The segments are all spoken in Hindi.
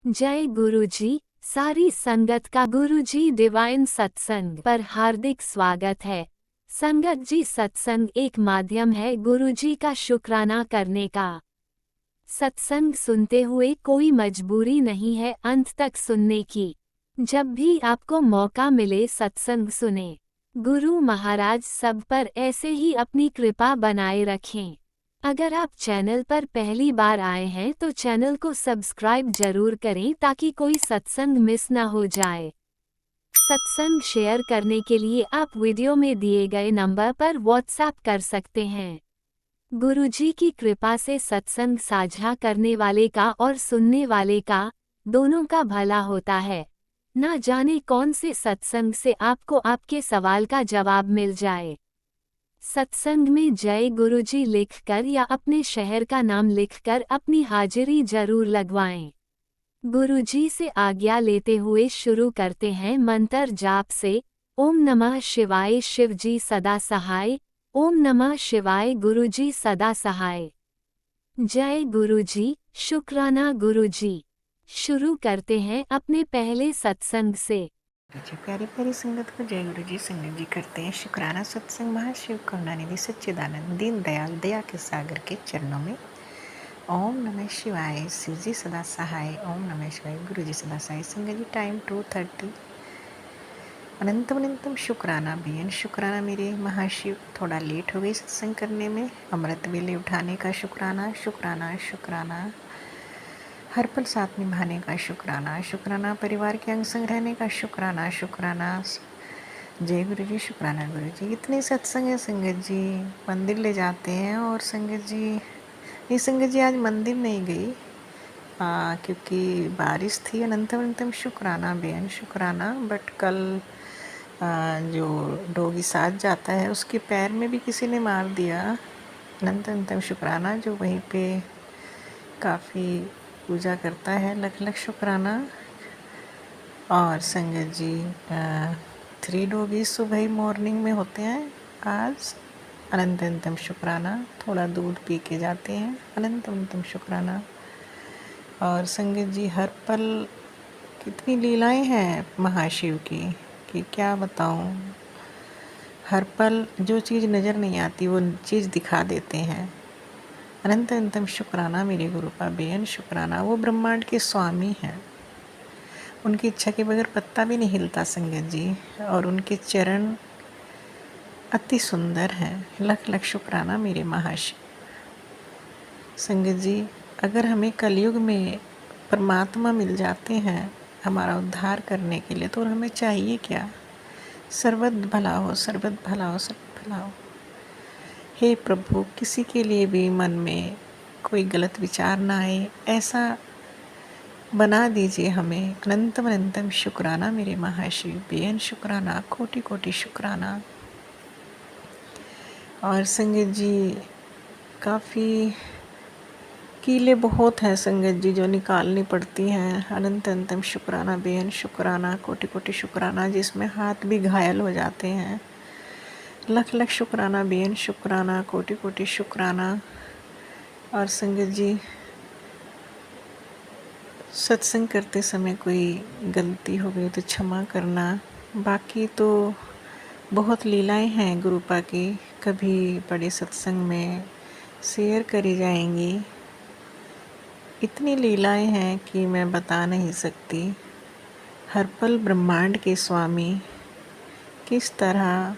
जय गुरुजी। सारी संगत का गुरुजी डिवाइन सत्संग पर हार्दिक स्वागत है। संगत जी, सत्संग एक माध्यम है गुरुजी का शुक्राना करने का। सत्संग सुनते हुए कोई मजबूरी नहीं है अंत तक सुनने की। जब भी आपको मौका मिले सत्संग सुने। गुरु महाराज सब पर ऐसे ही अपनी कृपा बनाए रखें। अगर आप चैनल पर पहली बार आए हैं तो चैनल को सब्सक्राइब जरूर करें ताकि कोई सत्संग मिस ना हो जाए। सत्संग शेयर करने के लिए आप वीडियो में दिए गए नंबर पर व्हाट्सएप कर सकते हैं। गुरुजी की कृपा से सत्संग साझा करने वाले का और सुनने वाले का दोनों का भला होता है। ना जाने कौन से सत्संग से आपको आपके सवाल का जवाब मिल जाए। सत्संग में जय गुरुजी लिखकर या अपने शहर का नाम लिखकर अपनी हाजिरी जरूर लगवाएं। गुरुजी से आज्ञा लेते हुए शुरू करते हैं मंत्र जाप से। ओम नमः शिवाय शिवजी सदा सहाय। ओम नमः शिवाय गुरुजी सदा सहाय। जय गुरुजी, शुक्राना गुरुजी। शुरू करते हैं अपने पहले सत्संग से। जी प्यारी प्यारी संगत को जय गुरु जी। संगत जी करते हैं शुक्राना सत्संग महाशिव करुणानिधि सच्चिदानंद दीन दयाल दया के सागर के चरणों में। ओम नमः शिवाय शिव जी सदा सहाय। ओम नमः शिवाय गुरु जी सदा सहाय। संगत जी टाइम 2:30। अनंतम अनंतम शुक्राना बेन शुक्राना मेरे महाशिव। थोड़ा लेट हो गई सत्संग करने में। अमृत वेले उठाने का शुक्राना शुक्राना शुक्राना। हर पल साथ निभाने का शुक्राना शुक्राना। परिवार के अंग संग रहने का शुक्राना शुक्राना। जय गुरु जी, शुक्राना गुरु जी। इतने सत्संग है संगत जी, मंदिर ले जाते हैं। और संगत जी नहीं, संगत जी आज मंदिर नहीं गई क्योंकि बारिश थी। अनंतम अनंतम शुक्राना बेन शुक्राना। बट कल जो डोगी साथ जाता है उसके पैर में भी किसी ने मार दिया। अनंतम अनंतम शुक्राना। जो वहीं पे काफ़ी पूजा करता है, लख लख शुक्राना। और संगत जी 3 डोगी सुबह ही मॉर्निंग में होते हैं आज। अनंत अनंतम शुक्राना। थोड़ा दूध पी के जाते हैं। अनंत अनंतम शुक्राना। और संगत जी हर पल कितनी लीलाएं हैं महाशिव की कि क्या बताऊं। हर पल जो चीज़ नज़र नहीं आती वो चीज़ दिखा देते हैं। अनंत अनंतम शुक्राना मेरे गुरु का बेअन शुक्राना। वो ब्रह्मांड के स्वामी हैं। उनकी इच्छा के बगैर पत्ता भी नहीं हिलता संगत जी। और उनके चरण अति सुंदर हैं। लख लख शुक्राना मेरे महाशिव। संगत जी अगर हमें कलयुग में परमात्मा मिल जाते हैं हमारा उद्धार करने के लिए तो हमें चाहिए क्या? सर्वत भला हो, सर्वत भला हो, सर्वत भला हो। हे प्रभु, किसी के लिए भी मन में कोई गलत विचार ना आए, ऐसा बना दीजिए हमें। अनंतम अनंतम शुक्राना मेरे महाशिव। बेअन शुक्राना, कोटि कोटि शुक्राना। और संगत जी काफ़ी कीलें बहुत हैं संगत जी जो निकालनी पड़ती हैं। अनंत अनंतम शुक्राना बेअन शुक्राना, कोटि कोटि शुक्राना। जिसमें हाथ भी घायल हो जाते हैं। लख लख शुक्राना बेअन शुक्राना, कोटि कोटि शुक्राना। और संगत जी सत्संग करते समय कोई गलती हो गई तो क्षमा करना। बाकी तो बहुत लीलाएं हैं गुरुपा की, कभी बड़े सत्संग में शेयर करी जाएंगी। इतनी लीलाएं हैं कि मैं बता नहीं सकती। हर पल ब्रह्मांड के स्वामी किस तरह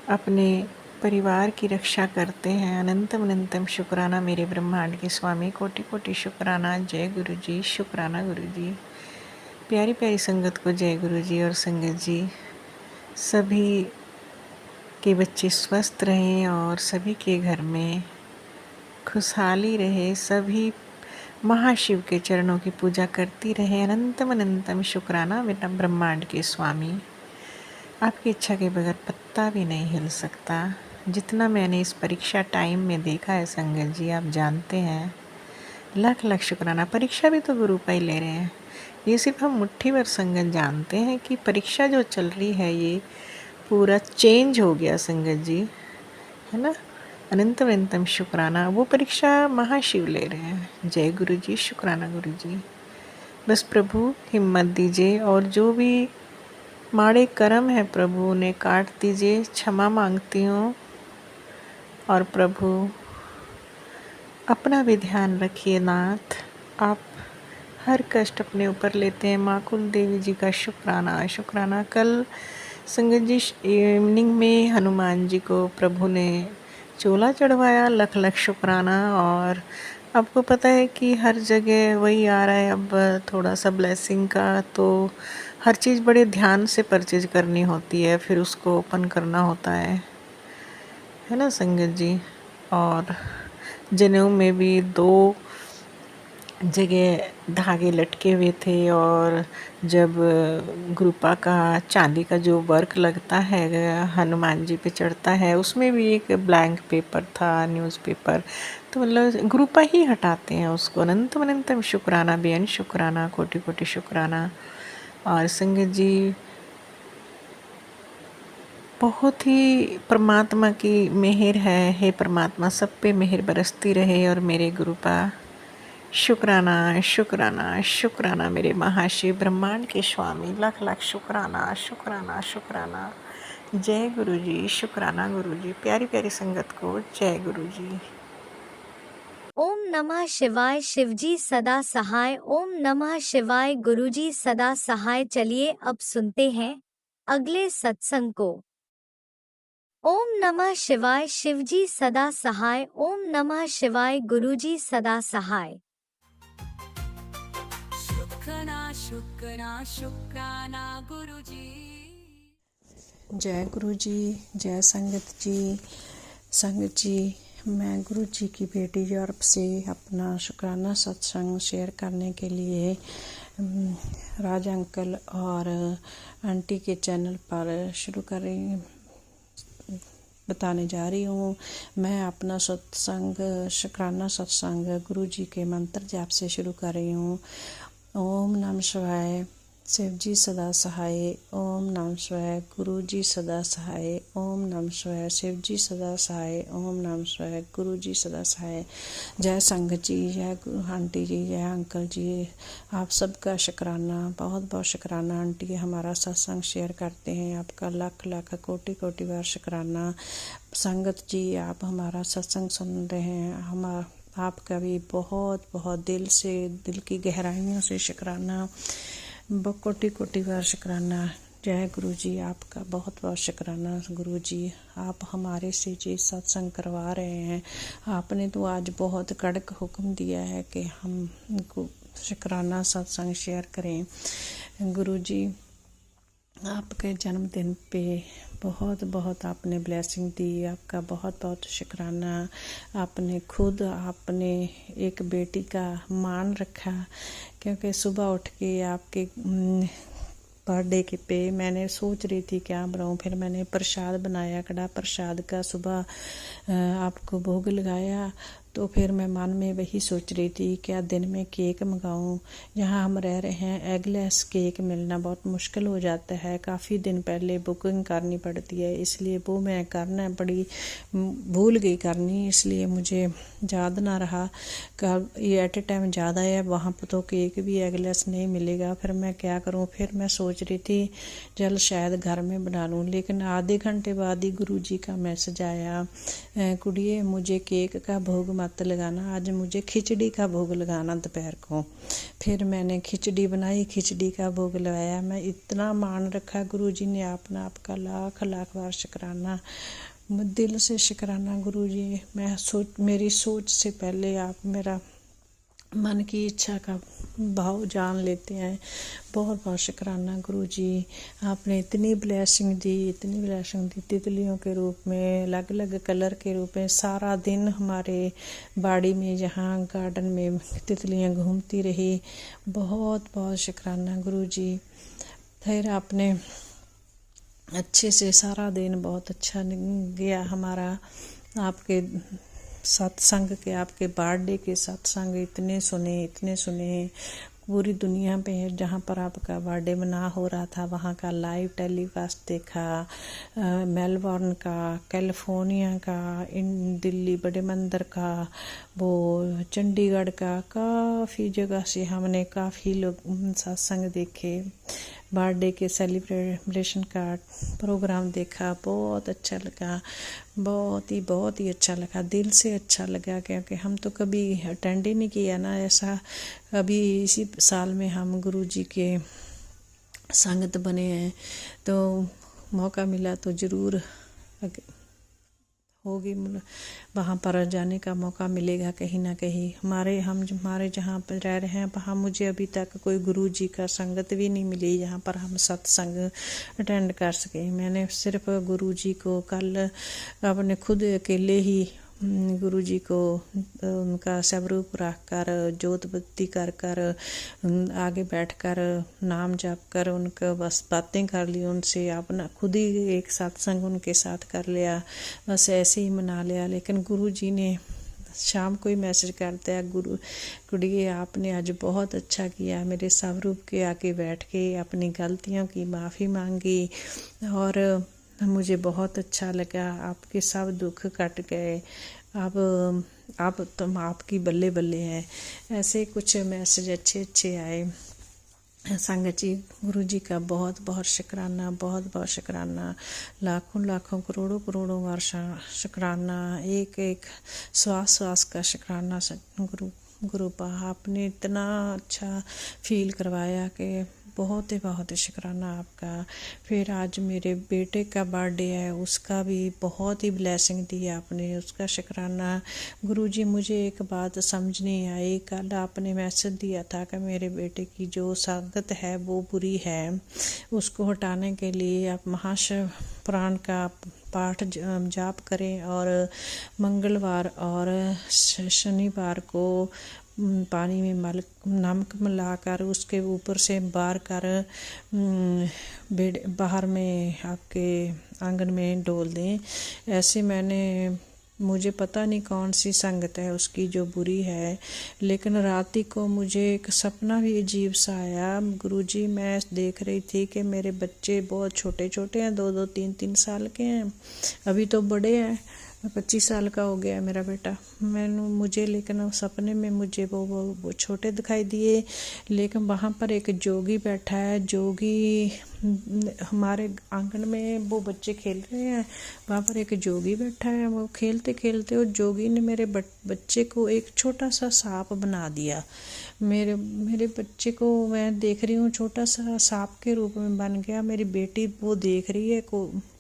अपने परिवार की रक्षा करते हैं। अनंतम अनंतम शुक्राना मेरे ब्रह्मांड के स्वामी। कोटि कोटि शुक्राना। जय गुरु जी, शुक्राना गुरु जी। प्यारी प्यारी संगत को जय गुरु जी। और संगत जी सभी के बच्चे स्वस्थ रहें और सभी के घर में खुशहाली रहे। सभी महाशिव के चरणों की पूजा करती रहे। अनंतम अनंतम शुक्राना मेरा ब्रह्मांड के स्वामी। आपकी इच्छा के बगैर पत्ता भी नहीं हिल सकता। जितना मैंने इस परीक्षा टाइम में देखा है संगत जी आप जानते हैं। लख लख शुक्राना। परीक्षा भी तो गुरु पर ही ले रहे हैं। ये सिर्फ हम मुट्ठी भर संगत जानते हैं कि परीक्षा जो चल रही है ये पूरा चेंज हो गया संगत जी, है ना। अनंत अनंतम शुक्राना। वो परीक्षा महाशिव ले रहे हैं। जय गुरु जी, शुक्राना गुरु जी। बस प्रभु हिम्मत दीजिए और जो भी माड़े कर्म है प्रभु उन्हें काट दीजिए, क्षमा मांगती हूँ। और प्रभु अपना भी ध्यान रखिए नाथ, आप हर कष्ट अपने ऊपर लेते हैं। माँ कुल देवी जी का शुक्राना शुक्राना। कल संगत जी इवनिंग में हनुमान जी को प्रभु ने चोला चढ़वाया, लख लख शुक्राना। और आपको पता है कि हर जगह वही आ रहा है अब थोड़ा सा ब्लेसिंग का, तो हर चीज़ बड़े ध्यान से परचेज करनी होती है, फिर उसको ओपन करना होता है ना संगत जी। और जनेऊ में भी 2 जगह धागे लटके हुए थे, और जब गुरुपा का चांदी का जो वर्क लगता है हनुमान जी पे चढ़ता है, उसमें भी एक ब्लैंक पेपर था, न्यूज़पेपर। तो मतलब गुरुपा ही हटाते हैं उसको। अनंतम अनंतम शुक्राना बेअन शुक्राना, कोटि कोटि शुक्राना। और संगत जी बहुत ही परमात्मा की मेहर है। हे परमात्मा सब पे मेहर बरसती रहे। और मेरे गुरुपा शुक्राना शुक्राना शुक्राना। मेरे महाशिव ब्रह्मांड के स्वामी लाख लाख शुक्राना शुक्राना शुक्राना। जय गुरु जी, शुक्राना गुरु जी। प्यारी प्यारी संगत को जय गुरु जी। ओम नमः शिवाय। शिवजी सदा सहाय। ओम नमः शिवाय। गुरुजी सदा सहाय। चलिए अब सुनते हैं अगले सत्संग को। ओम नमः शिवाय। शिवजी सदा सहाय। ओम नमः शिवाय। गुरुजी सदा सहाय। शुक्राना शुक्राना शुक्राना गुरुजी। जय गुरु जी, जय संगत जी। संगत जी, मैं गुरु जी की बेटी यूरोप से अपना शुक्राना सत्संग शेयर करने के लिए राज अंकल और आंटी के चैनल पर शुरू कर रही बताने जा रही हूँ। मैं अपना सत्संग शुक्राना सत्संग गुरु जी के मंत्र जाप से शुरू कर रही हूँ। ओम नमः शिवाय। शिव जी सदा सहाय। ओम नमः शिवाय। गुरु जी सदा सहाय। ओम नमः शिवाय। शिव जी सदा सहाय। ओम नमः शिवाय। गुरु जी सदा सहाय। जय संगत जी, जय आंटी जी, जय अंकल जी। आप सबका शुक्राना, बहुत बहुत शुक्राना। आंटी हमारा सत्संग शेयर करते हैं, आपका लाख लाख कोटि कोटि बार शुक्राना। संगत जी, आप हमारा सत्संग सुन रहे हैं, हम आपका भी बहुत बहुत दिल से, दिल की गहराइयों से शुक्राना, कोटि कोटि बार शुक्राना। जय गुरु जी, आपका बहुत बहुत शुक्राना। गुरु जी, आप हमारे से जी सत्संग करवा रहे हैं। आपने तो आज बहुत कड़क हुक्म दिया है कि हम शुक्राना सत्संग शेयर करें। गुरु जी, आपके जन्मदिन पे बहुत बहुत आपने ब्लेसिंग दी, आपका बहुत बहुत शुक्राना। आपने खुद अपने एक बेटी का मान रखा, क्योंकि सुबह उठ के आपके बर्थडे के पे मैंने सोच रही थी क्या बनाऊँ, फिर मैंने प्रसाद बनाया, कड़ा प्रसाद का सुबह आपको भोग लगाया। तो फिर मैं मन में वही सोच रही थी क्या दिन में केक मंगाऊं। जहाँ हम रह रहे हैं एगलेस केक मिलना बहुत मुश्किल हो जाता है, काफ़ी दिन पहले बुकिंग करनी पड़ती है, इसलिए वो मैं करना बड़ी भूल गई करनी, इसलिए मुझे याद ना रहा। कब ये एट ए टाइम ज़्यादा है, वहाँ पर तो केक भी एगलेस नहीं मिलेगा, फिर मैं क्या करूँ। फिर मैं सोच रही थी चल शायद घर में बना लूँ, लेकिन आधे घंटे बाद ही गुरुजी का मैसेज आया, कुड़िए मुझे केक का भोग मत लगाना, आज मुझे खिचड़ी का भोग लगाना दोपहर को। फिर मैंने खिचड़ी बनाई, खिचड़ी का भोग लगाया। मैं इतना मान रखा गुरुजी ने, आपका लाख लाख बार शुक्राना, दिल से शुक्राना गुरुजी। मेरी सोच से पहले आप मेरा मन की इच्छा का भाव जान लेते हैं। बहुत बहुत शुक्राना गुरुजी, आपने इतनी ब्लेसिंग दी तितलियों के रूप में, अलग अलग कलर के रूप में। सारा दिन हमारे बाड़ी में जहाँ गार्डन में तितलियाँ घूमती रही। बहुत बहुत शुक्राना गुरुजी। फिर आपने अच्छे से सारा दिन बहुत अच्छा गया हमारा, आपके सत्संग के, आपके बर्थडे के सत्संग इतने सुने पूरी दुनिया पे जहाँ पर आपका बर्थडे मना हो रहा था वहाँ का लाइव टेलीकास्ट देखा, मेलबॉर्न का, कैलिफोर्निया का, दिल्ली बड़े मंदिर का, वो चंडीगढ़ का, काफ़ी जगह से हमने काफ़ी लोग सत्संग देखे, बर्थडे के सेलिब्रेशन का प्रोग्राम देखा। बहुत अच्छा लगा, बहुत ही अच्छा लगा, दिल से अच्छा लगा, क्योंकि हम तो कभी अटेंड ही नहीं किया ना ऐसा। अभी इसी साल में हम गुरुजी के संगत बने हैं, तो मौका मिला तो ज़रूर होगी, वहाँ पर जाने का मौका मिलेगा कहीं ना कहीं। हमारे जहाँ पर रह रहे हैं वहाँ मुझे अभी तक कोई गुरु जी का संगत भी नहीं मिली जहाँ पर हम सत्संग अटेंड कर सके। मैंने सिर्फ गुरु जी को कल अपने खुद अकेले ही गुरु जी को उनका स्वरूप रख कर, जोत बत्ती कर कर, आगे बैठकर नाम जप कर उनका बस बातें कर ली उनसे, अपना खुद ही एक सत्संग उनके साथ कर लिया, बस ऐसे ही मना लिया। लेकिन गुरु जी ने शाम को ही मैसेज करता है, कुड़िए आपने आज बहुत अच्छा किया, मेरे स्वरूप के आके बैठ के अपनी गलतियों की माफ़ी मांगी और मुझे बहुत अच्छा लगा, आपके सब दुख कट गए, आप तुम आपकी बल्ले बल्ले हैं। ऐसे कुछ मैसेज अच्छे आए। संगत जी, गुरु जी का बहुत बहुत शुक्राना, बहुत शुक्राना, लाखों करोड़ों वर्ष शुक्राना, एक श्वास का शुक्राना। गुरु पा आपने इतना अच्छा फील करवाया कि बहुत ही शुक्राना आपका। फिर आज मेरे बेटे का बर्थडे है, उसका भी बहुत ही ब्लेसिंग दी आपने, उसका शुक्राना। गुरुजी मुझे एक बात समझ नहीं आई, कल आपने मैसेज दिया था कि मेरे बेटे की जो संगत है वो बुरी है, उसको हटाने के लिए आप महाशिव पुराण का पाठ जाप करें और मंगलवार और शनिवार को पानी में नमक मिलाकर उसके ऊपर से बार कर बाहर में आपके आंगन में डोल दें। ऐसे मुझे पता नहीं कौन सी संगत है उसकी जो बुरी है, लेकिन रात को मुझे एक सपना भी अजीब सा आया। गुरुजी, मैं देख रही थी कि मेरे बच्चे बहुत छोटे हैं, 2 3 साल के हैं, अभी तो बड़े हैं, 25 साल का हो गया मेरा बेटा। मुझे लेकिन सपने में मुझे वो छोटे दिखाई दिए, लेकिन वहाँ पर एक जोगी बैठा है। जोगी हमारे आंगन में वो बच्चे खेल रहे हैं, वहाँ पर एक जोगी बैठा है। वो खेलते खेलते उस जोगी ने मेरे बच्चे को एक छोटा सा सांप बना दिया। मेरे बच्चे को मैं देख रही हूँ छोटा सा सांप के रूप में बन गया। मेरी बेटी वो देख रही है,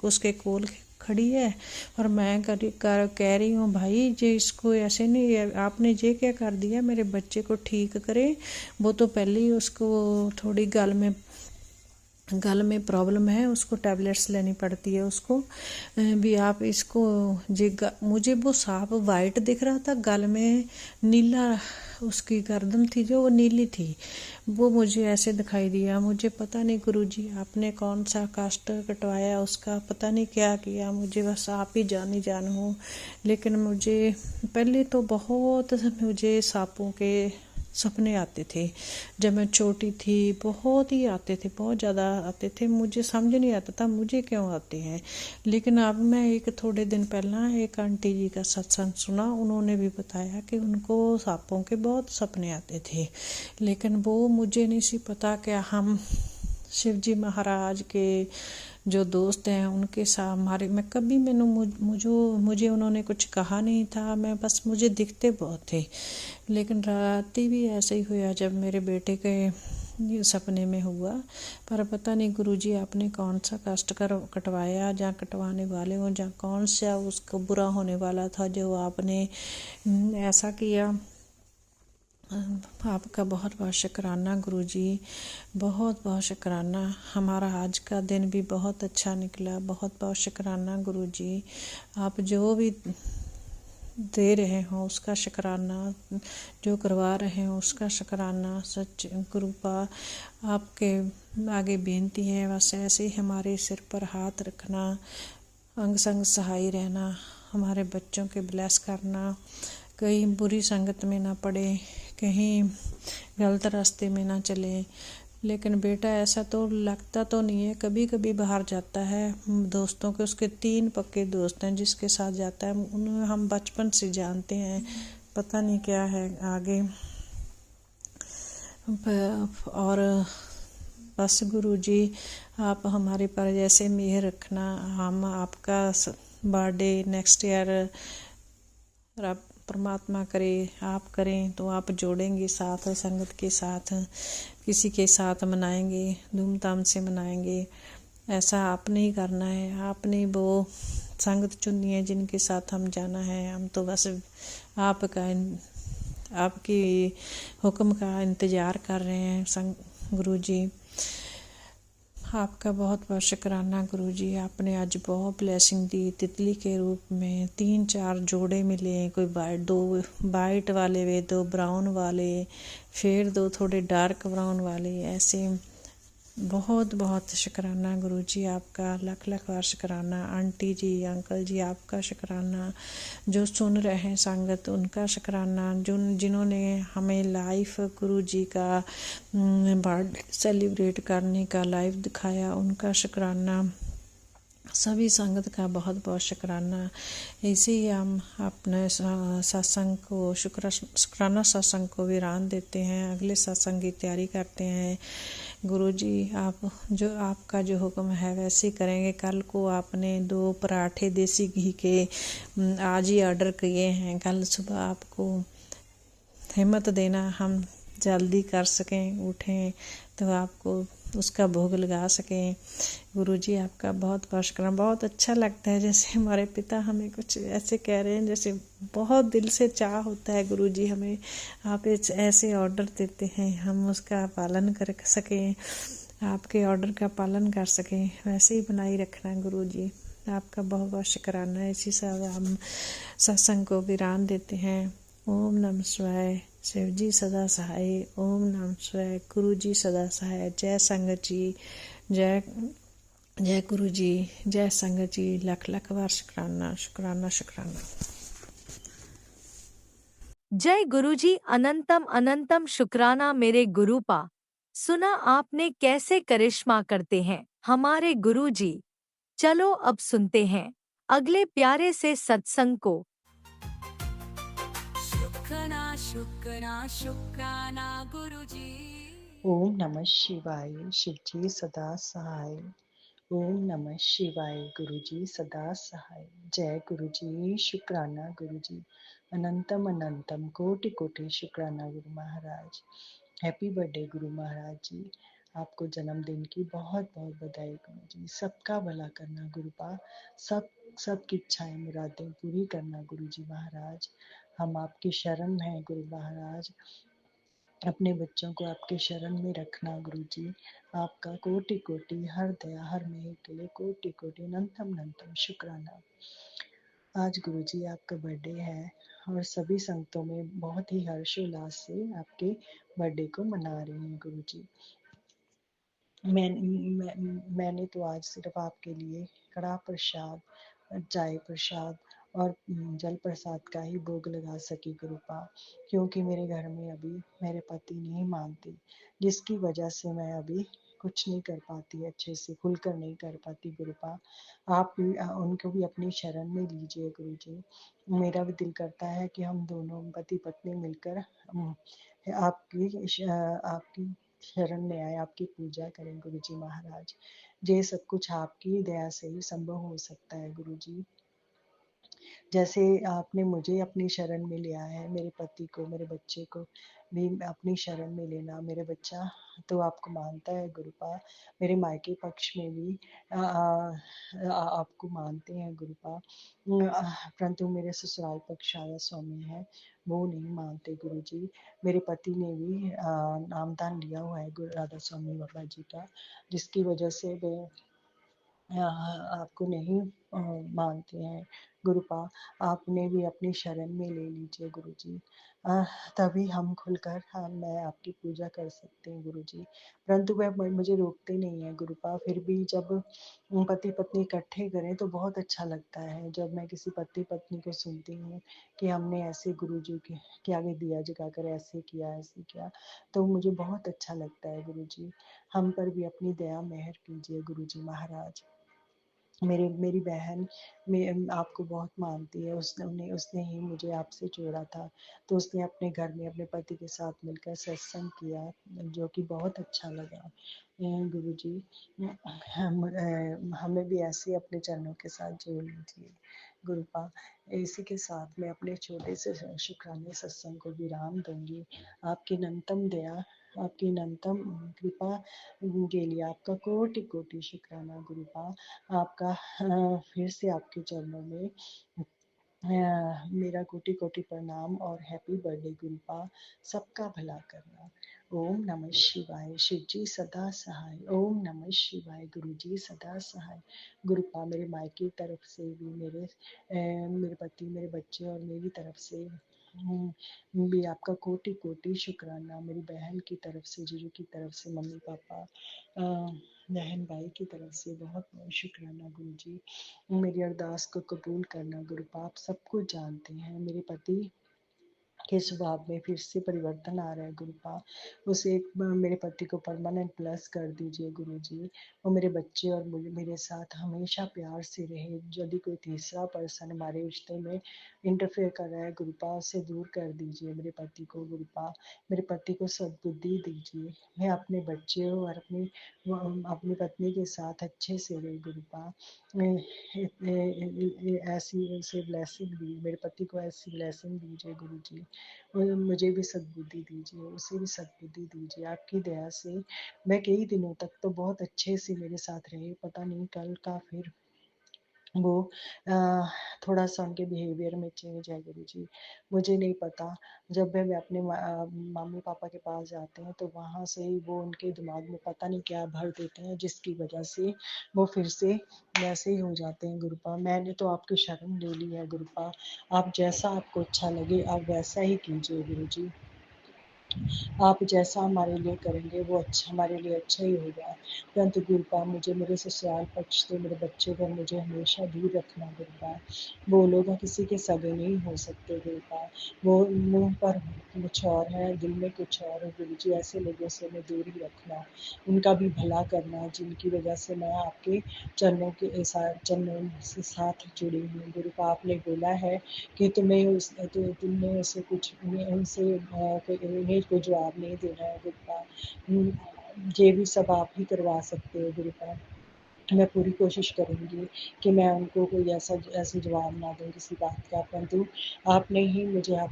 उसके कोल खड़ी है और मैं कह रही हूँ, भाई जे इसको ऐसे नहीं, आपने ये क्या कर दिया, मेरे बच्चे को ठीक करे। वो तो पहले ही उसको थोड़ी गल में प्रॉब्लम है, उसको टैबलेट्स लेनी पड़ती है उसको भी। आप इसको मुझे वो सांप वाइट दिख रहा था, गल में नीला उसकी गर्दन थी जो वो नीली थी, वो मुझे ऐसे दिखाई दिया। मुझे पता नहीं गुरुजी आपने कौन सा कास्ट कटवाया, उसका पता नहीं क्या किया, मुझे बस आप ही जान हो। लेकिन मुझे पहले तो मुझे सांपों के सपने आते थे जब मैं छोटी थी, बहुत ही आते थे, बहुत ज़्यादा आते थे। मुझे समझ नहीं आता था मुझे क्यों आते हैं। लेकिन अब मैं थोड़े दिन पहला एक आंटी जी का सत्संग सुना, उन्होंने भी बताया कि उनको सांपों के बहुत सपने आते थे, लेकिन वो मुझे नहीं सी पता कि हम शिव जी महाराज के जो दोस्त हैं उनके साथ मुझे उन्होंने कुछ कहा नहीं था, मैं बस मुझे दिखते बहुत थे। लेकिन रात भी ऐसे ही हुआ जब मेरे बेटे के सपने में हुआ, पर पता नहीं गुरुजी आपने कौन सा कष्ट कटवाया, जहाँ कटवाने वाले हो, जहाँ कौन सा उसको बुरा होने वाला था जो आपने ऐसा किया। आपका बहुत बहुत शुक्राना गुरुजी, बहुत बहुत शुक्राना। हमारा आज का दिन भी बहुत अच्छा निकला, बहुत बहुत शुक्राना गुरुजी। आप जो भी दे रहे हो उसका शुक्राना, जो करवा रहे हो उसका शुक्राना। सच गुरुपा आपके आगे बेनती है, बस ऐसे ही हमारे सिर पर हाथ रखना, अंग संग सहाय रहना, हमारे बच्चों के ब्लेस करना, कहीं बुरी संगत में ना पड़े, कहीं गलत रास्ते में ना चले। लेकिन बेटा ऐसा तो लगता तो नहीं है, कभी कभी बाहर जाता है दोस्तों के, उसके 3 पक्के दोस्त हैं जिसके साथ जाता है, उन्हें हम बचपन से जानते हैं, पता नहीं क्या है आगे। और बस गुरुजी आप हमारे पर जैसे मेहर रखना, हम आपका बर्थडे नेक्स्ट ईयर आप परमात्मा करे आप करें तो आप जोड़ेंगे साथ, संगत के साथ किसी के साथ मनाएंगे, धूमधाम से मनाएंगे। ऐसा आपने ही करना है, आपने वो संगत चुननी है जिनके साथ हम जाना है। हम तो बस आपका आपकी हुक्म का इंतज़ार कर रहे हैं गुरुजी। आपका बहुत बहुत शुक्राना गुरुजी, आपने आज बहुत ब्लेसिंग दी। तितली के रूप में 3-4 जोड़े मिले, कोई दो वाइट वाले वे, 2 ब्राउन वाले, फिर 2 थोड़े डार्क ब्राउन वाले, ऐसे बहुत बहुत शुक्राना गुरुजी आपका, लख लख बार शुक्राना। आंटी जी अंकल जी आपका शुक्राना, जो सुन रहे हैं संगत उनका शुक्राना, जिन्होंने हमें लाइव गुरुजी का बर्थडे सेलिब्रेट करने का लाइव दिखाया उनका शुक्राना। सभी संगत का बहुत बहुत शुक्राना। इसे ही हम अपने सत्संग को शुक्राना सत्संग को विराम देते हैं, अगले सत्संग की तैयारी करते हैं। गुरुजी आप आपका जो हुक्म है वैसे ही करेंगे। कल को आपने 2 पराठे देसी घी के आज ही ऑर्डर किए हैं, कल सुबह आपको हिम्मत देना हम जल्दी कर सकें, उठें तो आपको उसका भोग लगा सकें। गुरुजी आपका बहुत बहुत शुक्राना। बहुत अच्छा लगता है जैसे हमारे पिता हमें कुछ ऐसे कह रहे हैं, जैसे बहुत दिल से चाह होता है गुरुजी हमें आप ऐसे ऑर्डर देते हैं, हम उसका पालन कर सकें, आपके ऑर्डर का पालन कर सकें, वैसे ही बनाई रखना गुरुजी। आपका बहुत बहुत शुक्राना है। इसी से हम सत्संग को विराम देते हैं। ओम नमः शिवाय। शिव जी सदा सहाय। ओम नमः शिवाय। गुरु जी सदा सहाय। जय संगत जी, जय जय गुरु जी, जय संगत जी। लख लख बार शुक्राना शुक्राना शुक्राना। जय गुरुजी, अनंतम अनंतम शुक्राना मेरे गुरुपा। सुना आपने कैसे करिश्मा करते हैं हमारे गुरुजी। चलो अब सुनते हैं अगले प्यारे से सत्संग को। शुक्राना शुक्राना शुक्राना गुरुजी। ओम नमः शिवाय। शिवजी सदा सहाय। ओम नमः शिवाय। गुरुजी सदा सहाय। जय गुरुजी। शुक्राना गुरुजी। अनंतम अनंतम कोटि कोटि शुक्राना गुरु महाराज। हैप्पी बर्थडे गुरु महाराज जी। आपको जन्मदिन की बहुत बहुत बधाई गुरु जी। सबका भला करना गुरुपा, सबकी इच्छाएं मुरादें पूरी करना गुरु जी महाराज। हम आपकी शरण हैं गुरु महाराज, अपने बच्चों को आपके शरण में रखना गुरु जी। आपका कोटि कोटि हर दया हर मेहर के लिए कोटि कोटि अनंतम अनंतम शुक्राना। आज गुरु जी आपका बर्थडे है और सभी संगतों में बहुत ही हर्षोल्लास से आपके बर्थडे को मना रहे हैं गुरु जी। मैंने तो आज सिर्फ आपके लिए कड़ा प्रसाद, चाय प्रसाद और जल प्रसाद का ही भोग लगा सकी गुरुपा, क्योंकि मेरे घर में अभी मेरे पति नहीं मानते, जिसकी वजह से मैं अभी कुछ नहीं कर पाती, अच्छे से खुलकर नहीं कर पाती गुरुपा। आप भी उनको भी अपनी शरण में लीजिए गुरु जी। मेरा भी दिल करता है कि हम दोनों पति पत्नी मिलकर आपकी शरण में आए, आपकी पूजा करें गुरु जी महाराज। ये सब कुछ आपकी दया से ही संभव हो सकता है गुरु जी। जैसे आपने मुझे अपनी शरण में लिया है, मेरे पति को, मेरे बच्चे को भी अपनी शरण में लेना। मेरे बच्चा तो आपको मानता है गुरुपा, मेरे मायके पक्ष में भी आपको मानते हैं गुरुपा, परंतु मेरे ससुराल पक्ष राधा स्वामी है, वो नहीं मानते गुरु जी। मेरे पति ने भी नामदान लिया हुआ है गुरु राधा स्वामी बाबा जी का, जिसकी वजह से वे आपको नहीं मानते हैं। गुरुपा आपने भी अपनी शरण में ले लीजिए गुरुजी। तभी हम खुलकर मैं आपकी पूजा कर सकते हैं गुरुजी। परंतु वह मुझे रोकते नहीं हैं गुरुपा, फिर भी जब पति पत्नी इकट्ठे करें तो बहुत अच्छा लगता है। जब मैं किसी पति पत्नी को सुनती हूँ कि हमने ऐसे गुरुजी के आगे दिया जगाकर ऐसे किया ऐसे किया, तो मुझे बहुत अच्छा लगता है गुरुजी। हम पर भी अपनी दया मेहर कीजिए गुरुजी महाराज। मेरी बहन आपको बहुत मानती है, उसने ही मुझे आपसे जोड़ा था। तो उसने अपने घर में अपने पति के साथ मिलकर सत्संग किया, जो कि बहुत अच्छा लगा। गुरुजी हमें भी ऐसे अपने चरणों के साथ जोड़ लीजिए गुरुपा। इसी के साथ मैं अपने छोटे से शुक्राने सत्संग को विराम दूंगी। आपकी अनंतम दया, आपकी अनंतम कृपा के लिए आपका कोटि कोटि शुक्राना गुरुपा। आपका फिर से आपके चरणों में मेरा कोटि कोटि प्रणाम और हैप्पी बर्थडे गुरुपा। सबका भला करना। ओम नमः शिवाय। शिव जी सदा सहाय। ओम नमः शिवाय। गुरु जी सदा सहाय। गुरुपा मेरे मायके की तरफ से भी मेरे पति मेरे बच्चे और मेरी तरफ से भी आपका कोटि कोटि शुक्राना। मेरी बहन की तरफ से, जीजू की तरफ से, मम्मी पापा बहन भाई की तरफ से बहुत बहुत शुक्राना गुरु जी। मेरी अरदास को कबूल करना गुरुपा। आप सब कुछ जानते हैं। मेरे पति के स्वभाव में फिर से परिवर्तन आ रहा है गुरुपा। उसे मेरे पति को परमानेंट प्लस कर दीजिए गुरु जी। वो मेरे बच्चे और मेरे साथ हमेशा प्यार से रहे। यदि कोई तीसरा पर्सन हमारे रिश्ते में इंटरफेयर कर रहा है गुरुपा, उसे दूर कर दीजिए मेरे पति को गुरुपा। मेरे पति को सद्बुद्धि दीजिए। मैं अपने बच्चे और अपनी पत्नी के साथ अच्छे से रही गुरुपा। ऐसी ऐसे ब्लेसिंग दी मेरे पति को, ऐसी ब्लेसिंग दीजिए गुरु जी। मुझे भी सद्बुद्धि दीजिए, उसे भी सद्बुद्धि दीजिए। आपकी दया से मैं कई दिनों तक तो बहुत अच्छे से मेरे साथ रहे, पता नहीं कल का फिर वो थोड़ा सा उनके बिहेवियर में चेंज है गुरु जी। मुझे नहीं पता। जब भी मैं अपने मम्मी पापा के पास जाते हैं तो वहाँ से ही वो उनके दिमाग में पता नहीं क्या भर देते हैं, जिसकी वजह से वो फिर से वैसे ही हो जाते हैं गुरुपा। मैंने तो आपकी शरण ले ली है गुरुपा। आप जैसा आपको अच्छा लगे आप वैसा ही कीजिए गुरु जी। आप जैसा हमारे लिए करेंगे वो अच्छा, हमारे लिए अच्छा ही होगा। परंतु गुरुपा मुझे मेरे ससुराल पक्ष से मेरे बच्चे को मुझे हमेशा दूर रखना गुरुपा। वो लोग किसी के सगे नहीं हो सकते गुरुपा। वो मुंह पर कुछ और है, दिल में कुछ और है गुरु जी। ऐसे लोगों से मैं दूर ही रखना, उनका भी भला करना, जिनकी वजह से मैं आपके चरणों से साथ जुड़ी हूँ गुरुपा। आपने बोला है कि तुमने उसे कुछ उनसे उन्हें कोई जवाब नहीं देना है गुरुपा। ये भी सब आप ही करवा सकते हो गुरुपा। मैं पूरी कोशिश करूँगी कि मैं उनको कोई ऐसा जवाब ना दूँ किसी बात का। परंतु आपने ही मुझे हाथ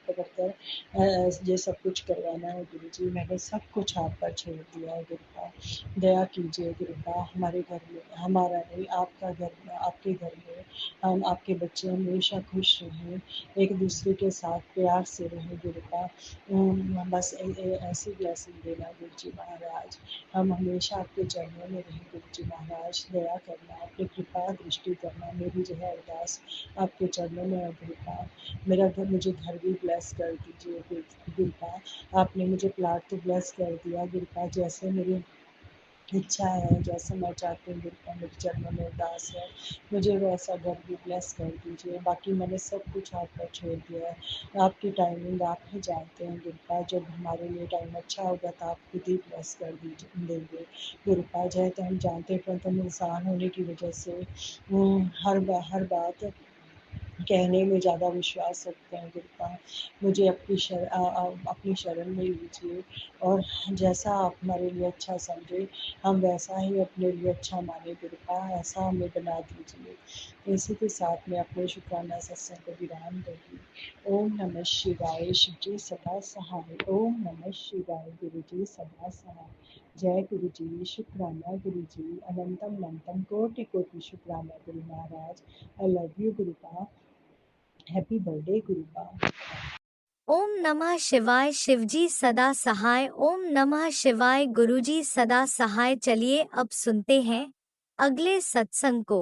पकड़ कर ये सब कुछ करवाना है गुरु जी। मैंने सब कुछ आप पर छोड़ दिया है गुरुपा। दया कीजिए गुरुपा। हमारे घर में, हमारा नहीं आपका घर, आपके घर में हम आपके बच्चे हमेशा खुश रहें, एक दूसरे के साथ प्यार से रहें गुरुपा। बस ऐसी ब्लेसिंग देना गुरु जी महाराज। हम हमेशा आपके चरणों में रहें गुरु जी महाराज। दया करना, अपनी कृपा दृष्टि करना। मेरी जो है अरदास आपके चरणों में है गुरुपा। मुझे घर भी ब्लेस कर दीजिए गुरुपा। आपने मुझे प्लाट तो ब्लेस कर दिया गुरुपा, जैसे मेरी इच्छा है, जैसे मैं चाहती हूँ गुरुपा। मेरे चरणों में अरदास है, मुझे वैसा घर भी ब्लेस कर दीजिए। बाकी मैंने सब कुछ आप पर छोड़ दिया है। आपकी टाइमिंग आप ही जानते हैं गुरुपा। जब हमारे लिए टाइम अच्छा होगा तो आप खुद ही ब्लेस कर देंगे गुरुपा। चाहे तो हम जानते हैं, परंतु हम इंसान होने की वजह से हर बात कहने में ज़्यादा विश्वास रखते हैं गुरुपा। मुझे अपनी शरण में लीजिए और जैसा आप हमारे लिए अच्छा समझे हम वैसा ही अपने लिए अच्छा माने गुरुपा। ऐसा हमें बना दीजिए। इसी के साथ मैं अपने शुक्राना सत्संग को विराम दूंगी। ओम नमः शिवाय। शिव जी सदा सहाय। ओम नमः शिवाय। गुरु जी सदा सहाय। जय गुरु जी। शुक्राना गुरु जी। अनंतम अनंतम कोटि कोटि शुक्राना गुरु महाराज। I love you Gurupa. Happy birthday Gurupa. ओम नमः शिवाय। शिवजी सदा सहाय। ओम नमः शिवाय। गुरुजी सदा सहाय। चलिए अब सुनते हैं अगले सत्संग को।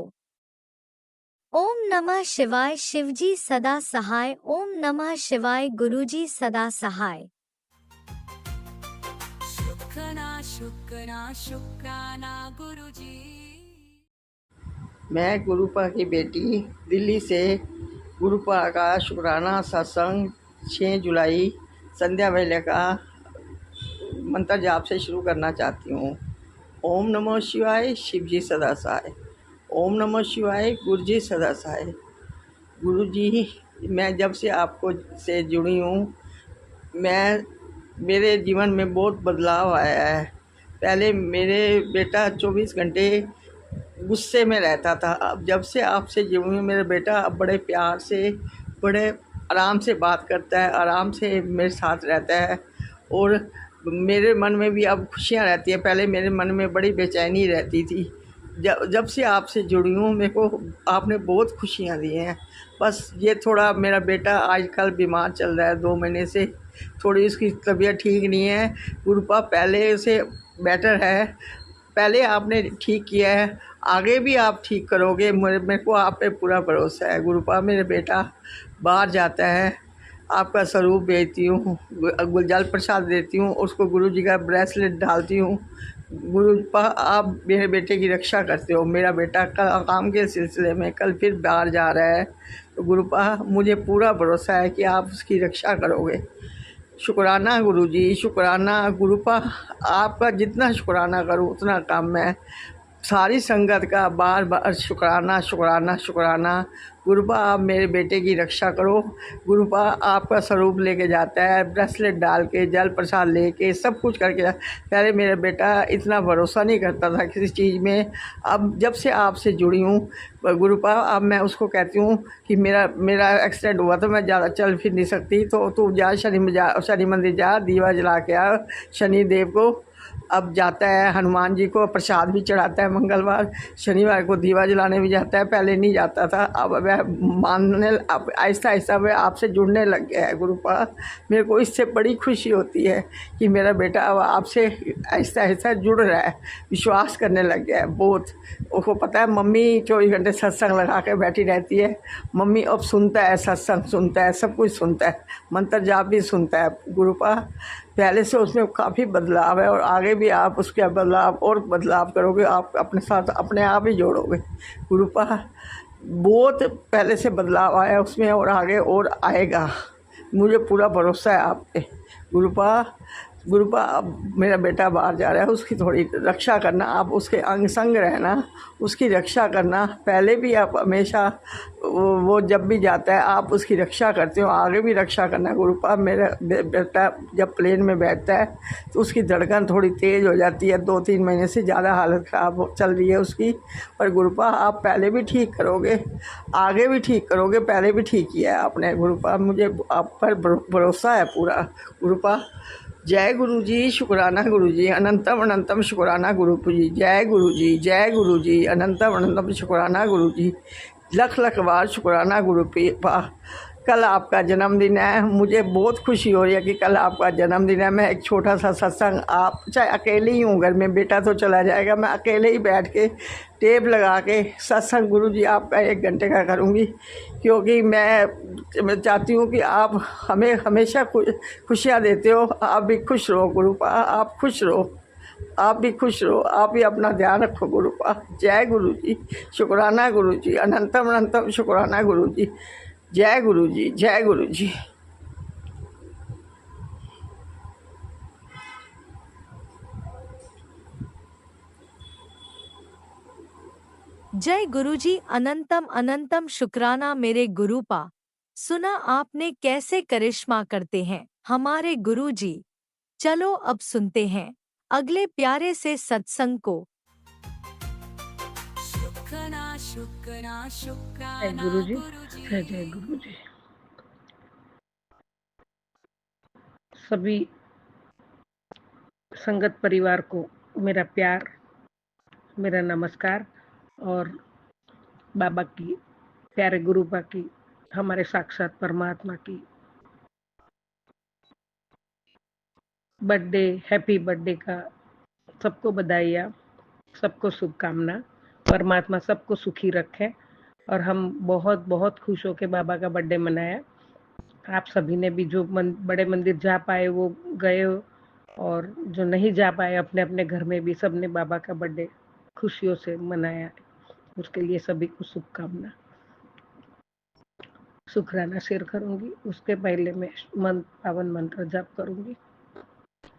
ओम नमः शिवाय। शिवजी सदा सहाय। ओम नमः शिवाय। गुरुजी सदा सहाय। शुक्राना शुक्राना गुरुजी। मैं गुरुपा की बेटी दिल्ली से गुरुपा का शुक्राना सत्संग 6 जुलाई संध्या वेले का मंत्र जाप से शुरू करना चाहती हूँ। ओम नमः शिवाय। शिवजी सदा सहाय। ओम नमः शिवाय। गुरुजी सदा सहाय। गुरुजी, मैं जब से आपको से जुड़ी हूँ, मेरे जीवन में बहुत बदलाव आया है। पहले मेरे बेटा 24 घंटे गुस्से में रहता था। अब जब से आपसे जुड़ी हूँ, मेरा बेटा अब बड़े प्यार से, बड़े आराम से बात करता है, आराम से मेरे साथ रहता है और मेरे मन में भी अब खुशियाँ रहती हैं। पहले मेरे मन में बड़ी बेचैनी रहती थी। जब से आपसे जुड़ी हूँ, मेरे को आपने बहुत खुशियाँ दी हैं। बस ये थोड़ा मेरा बेटा आजकल बीमार चल रहा है, 2 महीने से थोड़ी उसकी तबीयत ठीक नहीं है। गुरुपा पहले से बेटर है। पहले आपने ठीक किया है, आगे भी आप ठीक करोगे। मेरे को आप पे पूरा भरोसा है। गुरुपा, मेरे बेटा बाहर जाता है, आपका स्वरूप भेजती हूँ, जल प्रसाद देती हूँ, उसको गुरु जी का ब्रेसलेट डालती हूँ। गुरुपा, आप मेरे बेटे की रक्षा करते हो। मेरा बेटा कल काम के सिलसिले में कल फिर बाहर जा रहा है, तो गुरुपा मुझे पूरा भरोसा है कि आप उसकी रक्षा करोगे। शुक्राना गुरुजी, शुक्राना गुरुपा। आपका जितना शुक्राना करूँ उतना कम है। सारी संगत का बार बार शुक्राना शुक्राना शुक्राना। गुरुपा, आप मेरे बेटे की रक्षा करो। गुरुपा आपका स्वरूप लेके जाता है, ब्रेसलेट डाल के, जल प्रसाद लेके, सब कुछ करके। पहले मेरा बेटा इतना भरोसा नहीं करता था किसी चीज़ में। अब जब से आपसे जुड़ी हूँ गुरुपा, अब मैं उसको कहती हूँ कि मेरा एक्सीडेंट हुआ तो मैं ज़्यादा चल फिर नहीं सकती, तो तू जा शनि मंदिर जा, दीवा जला के आ शनि देव को। अब जाता है, हनुमान जी को प्रसाद भी चढ़ाता है मंगलवार, शनिवार को दीवा जलाने भी जाता है। पहले नहीं जाता था, अब वह मानने, अब आहिस्ता आहिस्ता वह आपसे जुड़ने लग गया है। गुरुपा, मेरे को इससे बड़ी खुशी होती है कि मेरा बेटा अब आपसे आहिस्ता आहिस्ता जुड़ रहा है, विश्वास करने लग गया है बहुत। उसको पता है मम्मी 24 घंटे सत्संग लगा के बैठी रहती है। मम्मी अब सुनता है, सत्संग सुनता है, सब कुछ सुनता है, मंत्र जाप भी सुनता है। गुरुपा, पहले से उसमें काफ़ी बदलाव है और आगे भी आप उसके बदलाव करोगे। आप अपने साथ अपने आप ही जोड़ोगे। गुरुपा, बहुत पहले से बदलाव आया उसमें और आगे और आएगा, मुझे पूरा भरोसा है आप पे। गुरुपा, अब मेरा बेटा बाहर जा रहा है, उसकी थोड़ी रक्षा करना, आप उसके अंग संग रहना, उसकी रक्षा करना। पहले भी आप हमेशा वो जब भी जाता है आप उसकी रक्षा करते हो, आगे भी रक्षा करना। गुरुपा, मेरा बेटा जब प्लेन में बैठता है तो उसकी धड़कन थोड़ी तेज़ हो जाती है। 2-3 महीने से ज़्यादा हालत ख़राब चल रही है उसकी। पर गुरुपा, आप पहले भी ठीक करोगे, आगे भी ठीक करोगे, पहले भी ठीक किया है आपने। गुरुपा, मुझे आप पर भरोसा है पूरा। गुरुपा, जय गुरु जी, शुक्राना गुरु जी, अनंतम अनंतम शुक्राना गुरु जी। जय गुरु जी, जय गुरु जी, अनंतम अनंतम शुक्राना गुरु जी। लख लख बार शुक्राना गुरु पा। कल आपका जन्मदिन है, मुझे बहुत खुशी हो रही है कि कल आपका जन्मदिन है। मैं एक छोटा सा सत्संग, आप चाहे अकेले ही हूँ घर में, बेटा तो चला जाएगा, मैं अकेले ही बैठ के टेप लगा के सत्संग गुरु जी आपका 1 घंटे का करूँगी, क्योंकि मैं चाहती हूँ कि आप हमें हमेशा खुशियाँ देते हो। आप भी खुश रहो गुरुपा, आप खुश रहो, आप भी खुश रहो, आप भी अपना ध्यान रखो गुरुपा। जय गुरु जी, शुक्राना गुरु जी, अनंतम अनंतम शुक्राना गुरु जी। जय गुरु जी, जय गुरु जी। जय गुरुजी, अनंतम अनंतम शुक्राना मेरे गुरुपा। सुना आपने कैसे करिश्मा करते हैं हमारे गुरुजी। चलो अब सुनते हैं अगले प्यारे से सत्संग को। शुक्राना शुक्राना जय शुक्राना गुरु जी। गुरुजी। जय गुरु जी। सभी संगत परिवार को मेरा प्यार, मेरा नमस्कार और बाबा की, प्यारे गुरुपा की, हमारे साक्षात परमात्मा की बर्थडे, हैप्पी बर्थडे का सबको बधाइयाँ, सबको शुभकामना। परमात्मा सबको सुखी रखे। और हम बहुत बहुत खुश होकर बाबा का बर्थडे मनाया। आप सभी ने भी जो बड़े मंदिर जा पाए वो गए, और जो नहीं जा पाए अपने अपने घर में भी सबने बाबा का बर्थडे खुशियों से मनाया। उसके लिए सभी को शुभकामना। शुक्राना शेयर करूंगी, उसके पहले मैं पावन मंत्र जाप करूंगी।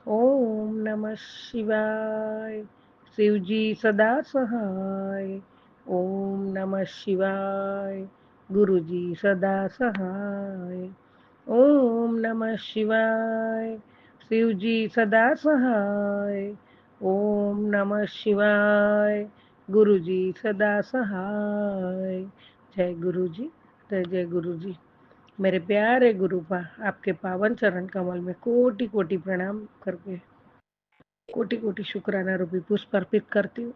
ओम नमः शिवाय, शिव जी सदा सहाय। ओम नमः शिवाय, गुरु जी सदा सहाय। ओम नमः शिवाय, शिव जी सदा सहाय। ओम नमः शिवाय, गुरु जी सदा सहाय। जय गुरु जी, जय जय गुरु जी। मेरे प्यारे गुरुपा, आपके पावन चरण कमल में कोटि कोटि प्रणाम करके कोटि कोटि शुक्राना रूपी पुष्प अर्पित करती हूँ।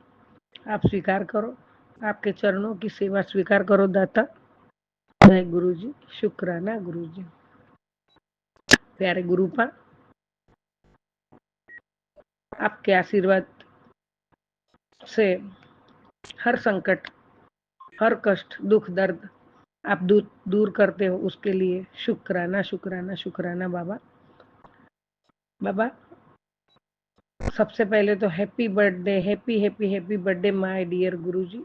आप स्वीकार करो, आपके चरणों की सेवा स्वीकार करो दाता। जय गुरु जी, शुक्राना गुरु जी। प्यारे गुरुपा, आपके आशीर्वाद से हर संकट, हर कष्ट, दुख, दर्द आप दूर करते हो, उसके लिए शुक्राना शुक्राना शुक्राना बाबा। बाबा, सबसे पहले तो happy birthday, happy happy happy birthday my dear गुरुजी।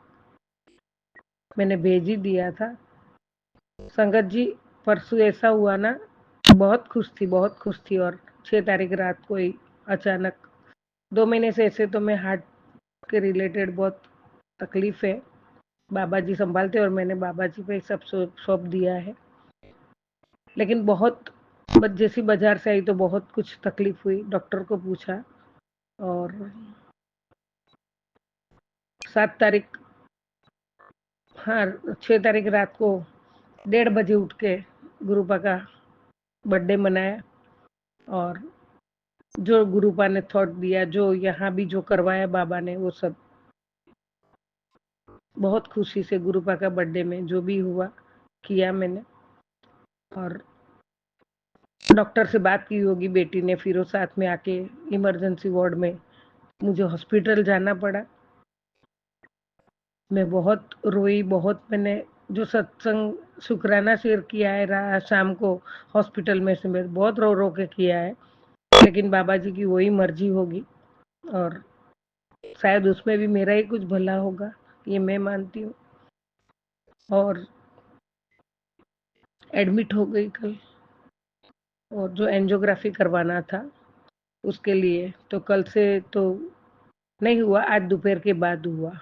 मैंने भेज ही दिया था। संगत जी, परसों ऐसा हुआ ना, बहुत खुश थी, बहुत खुश थी। और 6 तारीख रात को ही अचानक 2 महीने से ऐसे तो मैं हार्ट के रिलेटेड बहुत तकलीफ है, बाबा जी संभालते और मैंने बाबा जी पे सब सौंप दिया है। लेकिन बहुत जैसी बाजार से आई तो बहुत कुछ तकलीफ हुई। डॉक्टर को पूछा और 7 तारीख, हाँ 6 तारीख रात को 1:30 बजे उठ के गुरुपा का बर्थडे मनाया। और जो गुरुपा ने थॉट दिया, जो यहाँ भी जो करवाया बाबा ने, वो सब बहुत खुशी से गुरुपा का बर्थडे में जो भी हुआ किया मैंने। और डॉक्टर से बात की होगी बेटी ने, फिर वो साथ में आके इमरजेंसी वार्ड में मुझे हॉस्पिटल जाना पड़ा। मैं बहुत रोई, बहुत मैंने जो सत्संग शुक्राना शेयर किया है शाम को हॉस्पिटल में से, मैं बहुत रो रो के किया है। लेकिन बाबा जी की वही मर्जी होगी और शायद उसमें भी मेरा ही कुछ भला होगा, ये मैं मानती हूँ। और एडमिट हो गई कल, और जो एंजियोग्राफी करवाना था उसके लिए तो कल से तो नहीं हुआ, आज दोपहर के बाद हुआ।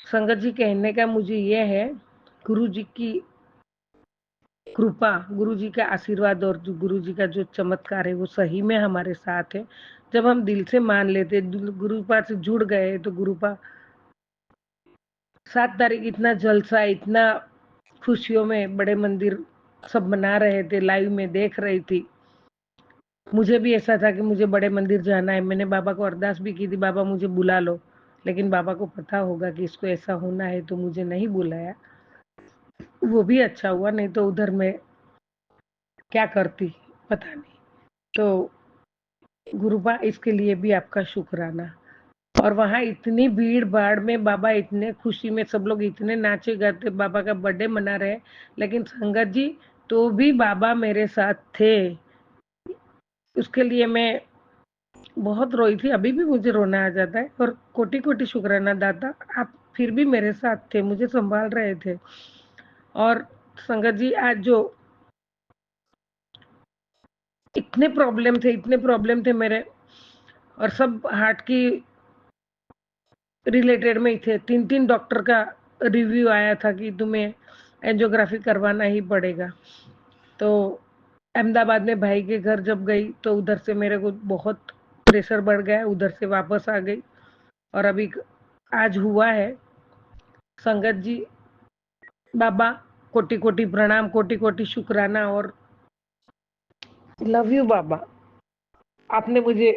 संगत जी, कहने का मुझे ये है, गुरु जी की कृपा, गुरु जी का आशीर्वाद और गुरु जी का जो चमत्कार है वो सही में हमारे साथ है। जब हम दिल से मान लेते, गुरुपा से जुड़ गए, तो गुरुपा 7 तारीख इतना जलसा, इतना खुशियों में बड़े मंदिर सब मना रहे थे, लाइव में देख रही थी। मुझे भी ऐसा था कि मुझे बड़े मंदिर जाना है। मैंने बाबा को अरदास भी की थी, बाबा मुझे बुला लो। लेकिन बाबा को पता होगा कि इसको ऐसा होना है, तो मुझे नहीं बुलाया। वो भी अच्छा हुआ, नहीं तो उधर मैं क्या करती पता नहीं। तो गुरुबा, इसके लिए भी आपका शुक्राना। और वहां इतनी भीड़ भाड़ में बाबा इतने खुशी में, सब लोग इतने नाचे गाते, बाबा का बर्थडे मना रहे, लेकिन संगत जी तो भी बाबा मेरे साथ थे। उसके लिए मैं बहुत रोई थी, अभी भी मुझे रोना आ जाता है। और कोटि कोटि शुक्राना दाता, आप फिर भी मेरे साथ थे, मुझे संभाल रहे थे। और संगत जी, आज जो इतने प्रॉब्लम थे मेरे, और सब हार्ट की रिलेटेड में ही थे। 3 डॉक्टर का रिव्यू आया था कि तुम्हें एंजियोग्राफी करवाना ही पड़ेगा। तो अहमदाबाद में भाई के घर जब गई तो उधर से मेरे को बहुत प्रेशर बढ़ गया, उधर से वापस आ गई और अभी आज हुआ है। संगत जी, बाबा कोटि कोटि प्रणाम, कोटि कोटि शुक्राना और लव यू बाबा। आपने मुझे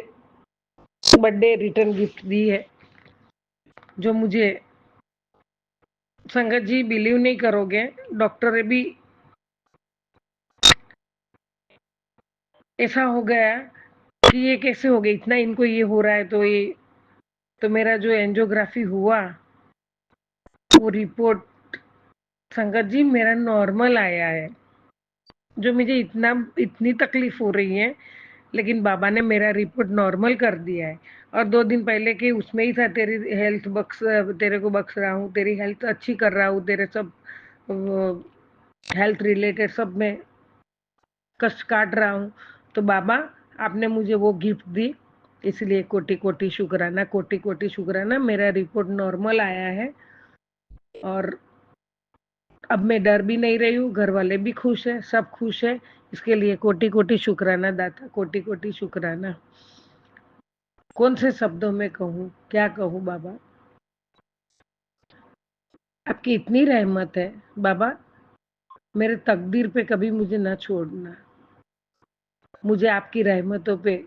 बर्थडे रिटर्न गिफ्ट दी है, जो मुझे, संगत जी बिलीव नहीं करोगे, डॉक्टर भी ऐसा हो गया कि ये कैसे हो गया, इतना इनको ये हो रहा है तो ये तो मेरा जो एंजियोग्राफी हुआ वो रिपोर्ट संगत जी मेरा नॉर्मल आया है। जो मुझे इतनी तकलीफ हो रही है, लेकिन बाबा ने मेरा रिपोर्ट नॉर्मल कर दिया है। और 2 दिन पहले के उसमें ही था, तेरी हेल्थ बख्श, तेरे को बख्श रहा हूँ, तेरी हेल्थ अच्छी कर रहा हूँ, तेरे सब हेल्थ रिलेटेड सब में कष्ट काट रहा हूँ। तो बाबा आपने मुझे वो गिफ्ट दी, इसलिए कोटि कोटि शुक्राना, कोटि कोटि शुक्राना। मेरा रिपोर्ट नॉर्मल आया है और अब मैं डर भी नहीं रही हूँ, घर वाले भी खुश है, सब खुश है। इसके लिए कोटि कोटि शुक्राना दाता, कोटि कोटि शुक्राना। कौन से शब्दों में कहूँ, क्या कहूँ बाबा, आपकी इतनी रहमत है बाबा, मेरे तकदीर पे कभी मुझे ना छोड़ना। मुझे आपकी रहमतों पे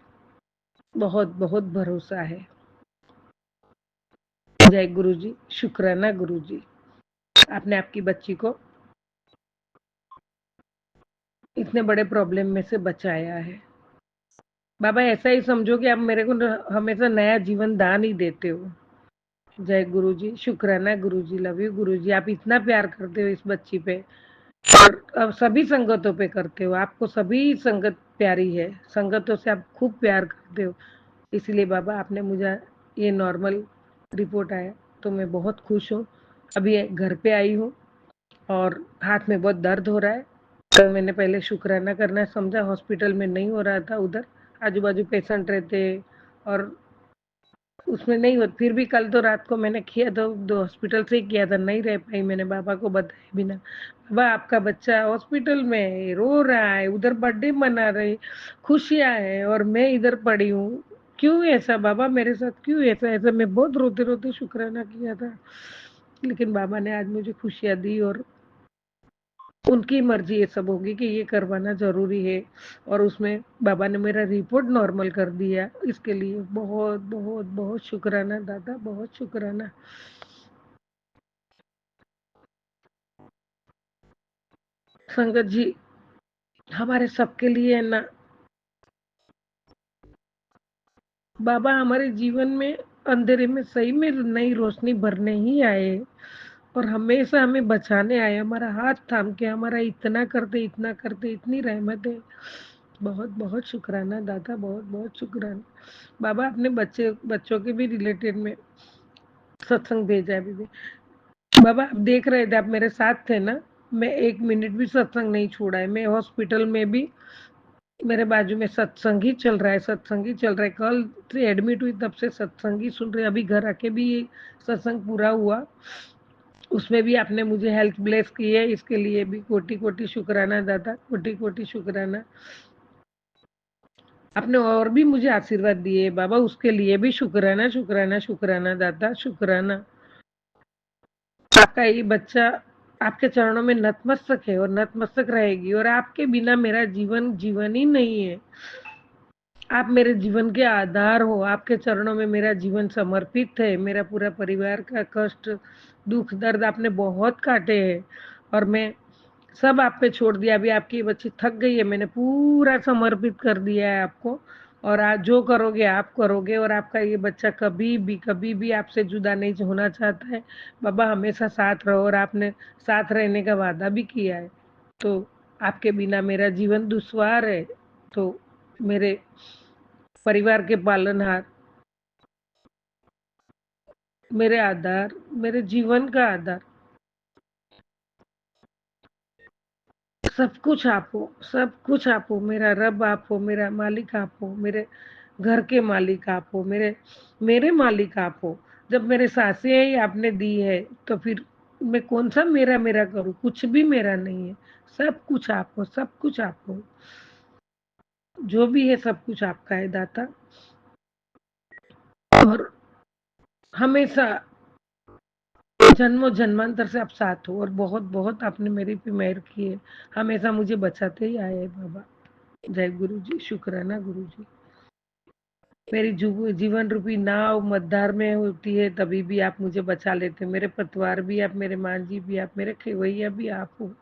बहुत बहुत भरोसा है। जय गुरु जी, शुक्राना गुरु जी, आपने आपकी बच्ची को इतने बड़े प्रॉब्लम में से बचाया है। बाबा ऐसा ही समझो कि आप मेरे को हमेशा नया जीवन दान ही देते हो। जय गुरु जी, शुक्राना गुरु जी, लव यू गुरु जी। आप इतना प्यार करते हो इस बच्ची पे और अब सभी संगतों पे करते हो। आपको सभी संगत प्यारी है, संगतों से आप खूब प्यार करते हो। इसलिए बाबा आपने मुझे ये नॉर्मल रिपोर्ट आया तो मैं बहुत खुश हूँ। अभी घर पे आई हूँ और हाथ में बहुत दर्द हो रहा है, तो मैंने पहले शुक्राना करना समझा। हॉस्पिटल में नहीं हो रहा था, उधर आजू बाजू पेशेंट रहते और उसमें नहीं हो। फिर भी कल तो रात को मैंने किया, तो हॉस्पिटल से ही किया था, नहीं रह पाई, मैंने बाबा को बताए बिना। बाबा आपका बच्चा हॉस्पिटल में है, रो रहा है, उधर बर्थडे मना रहे, खुशियां है और मैं इधर पड़ी हूँ, क्यों ऐसा बाबा मेरे साथ, क्यों ऐसा? ऐसा मैं बहुत रोते रोते शुक्राना किया था, लेकिन बाबा ने आज मुझे खुशियां दी और उनकी मर्जी ये सब होगी कि ये करवाना जरूरी है। और उसमें बाबा ने मेरा रिपोर्ट नॉर्मल कर दिया, इसके लिए बहुत बहुत बहुत शुक्राना दादा, बहुत शुक्राना। संगत जी हमारे सबके लिए है ना बाबा, हमारे जीवन में अंधेरे में सही में नई रोशनी भरने ही आए और हमेशा हमें बचाने आए, हमारा हाथ थाम के, हमारा इतना करते इतना करते, इतनी रहमत है। बहुत बहुत शुक्राना दादा, बहुत बहुत शुक्राना। बाबा अपने बच्चों के भी रिलेटेड में सत्संग भेजा है अभी। बाबा आप देख रहे थे, आप मेरे साथ थे ना, मैं 1 मिनट भी सत्संग नहीं छोड़ा है। मैं हॉस्पिटल में भी मेरे बाजू में सत्संग ही चल रहा है, सत्संग ही चल रहा है। कल से एडमिट हुई तब से सत्संग ही सुन रहे, अभी घर आके भी ये सत्संग पूरा हुआ, उसमें भी आपने मुझे हेल्थ ब्लेस की है, इसके लिए भी कोटि कोटि शुक्राना दादा, कोटि कोटि शुक्राना। आपने और भी मुझे आशीर्वाद दिए बाबा, उसके लिए भी शुक्राना शुक्राना शुक्राना दादा, शुक्राना। आपका ये बच्चा आपके चरणों में नतमस्तक है और नतमस्तक रहेगी, और आपके बिना मेरा जीवन जीवन ही नहीं है। आप मेरे जीवन के आधार हो, आपके चरणों में मेरा जीवन समर्पित है। मेरा पूरा परिवार का कष्ट दुख दर्द आपने बहुत काटे हैं और मैं सब आप पे छोड़ दिया। अभी आपकी ये बच्ची थक गई है, मैंने पूरा समर्पित कर दिया है आपको, और आज जो करोगे आप करोगे। और आपका ये बच्चा कभी भी आपसे जुदा नहीं होना चाहता है। बाबा हमेशा साथ रहो, और आपने साथ रहने का वादा भी किया है। तो आपके बिना मेरा जीवन दुश्वार है, तो मेरे परिवार के पालनहार, मेरे आधार, मेरे जीवन का आधार, सब कुछ आप हो, सब कुछ आप हो। मेरा रब आप हो, मेरा मालिक आप हो, मेरे घर के मालिक आप हो, मेरे मेरे मालिक आप हो। जब मेरे सांसें ही आपने दी है, तो फिर मैं कौन सा मेरा मेरा करूं? कुछ भी मेरा नहीं है, सब कुछ आप हो, सब कुछ आप हो। जो भी है सब कुछ आपका है दाता, और हमेशा जन्मों जन्मांतर से आप साथ हो, और बहुत बहुत आपने मेरी पे मेहर की है, हमेशा मुझे बचाते ही आए हैं बाबा। जय गुरु जी, शुक्राना गुरु जी। मेरी जीवन रूपी नाव मझधार में होती है, तभी भी आप मुझे बचा लेते। मेरे पतवार भी आप, मेरे मांझी भी आप, मेरे खेवैया भी आप हो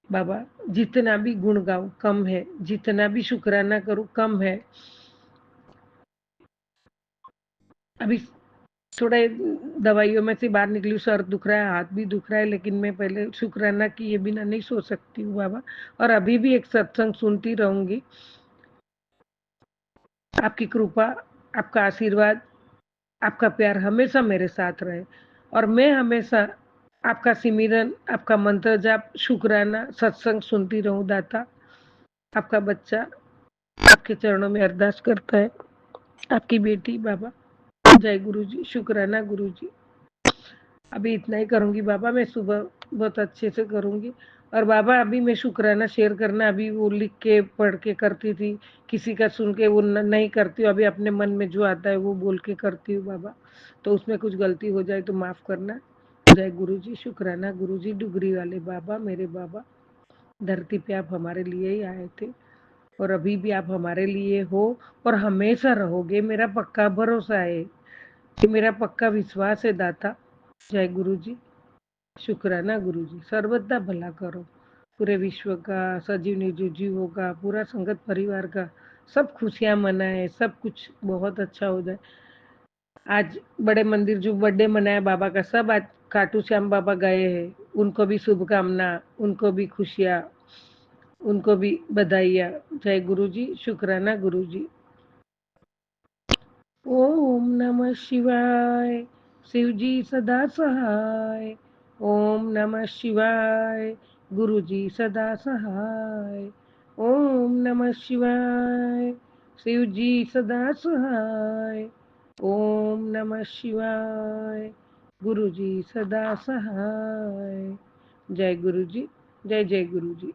बाबा। जितना भी गुण गाऊं कम है, जितना भी शुक्राना करूं कम है। अभी थोड़े दवाइयों में से बाहर निकली, सर दुख रहा है, हाथ भी दुख रहा है, लेकिन मैं पहले शुक्राना किए बिना नहीं सो सकती हूँ बाबा। और अभी भी एक सत्संग सुनती रहूंगी। आपकी कृपा, आपका आशीर्वाद, आपका प्यार हमेशा मेरे साथ रहे और मैं हमेशा आपका सिमरन, आपका मंत्र जाप, शुक्राना, सत्संग सुनती रहूं दाता। आपका बच्चा आपके चरणों में अरदास करता है। आपकी बेटी बाबा। जय गुरु जी, शुक्राना गुरु जी। अभी इतना ही करूंगी बाबा, मैं सुबह बहुत अच्छे से करूंगी। और बाबा अभी मैं शुक्राना शेयर करना, अभी वो लिख के पढ़ के करती थी, किसी का सुन के वो नहीं करती हूँ। अभी अपने मन में जो आता है वो बोल के करती हूँ बाबा। तो उसमें कुछ गलती हो जाए तो माफ करना। जय गुरु जी, शुक्राना गुरु जी। डुगरी वाले बाबा, मेरे बाबा, धरती पे आप हमारे लिए ही आए थे और अभी भी आप हमारे लिए हो और हमेशा रहोगे। मेरा पक्का भरोसा है, ये मेरा पक्का विश्वास है दाता। जय गुरु जी, शुक्राना गुरु जी। सर्वदा भला करो पूरे विश्व का, सजीव निर्जीव जीवों का, पूरा संगत परिवार का, सब खुशियां मनाए, सब कुछ बहुत अच्छा हो जाए। आज बड़े मंदिर जो बर्थडे मनाया बाबा का, सब आज खाटू श्याम बाबा गए हैं, उनको भी शुभकामना, उनको भी खुशियां, उनको भी बधाइयाँ। जय गुरु जी, शुक्राना गुरु जी। ओम नमः शिवाय। शिव जी सदा सहाय। ओम नमः शिवाय। गुरु जी सदा सहाय। ओम नमः शिवाय। शिव जी सदा सहाय। ओम नमः शिवाय। गुरु जी सदा सहाय। जय गुरु जी, जय जय गुरु जी।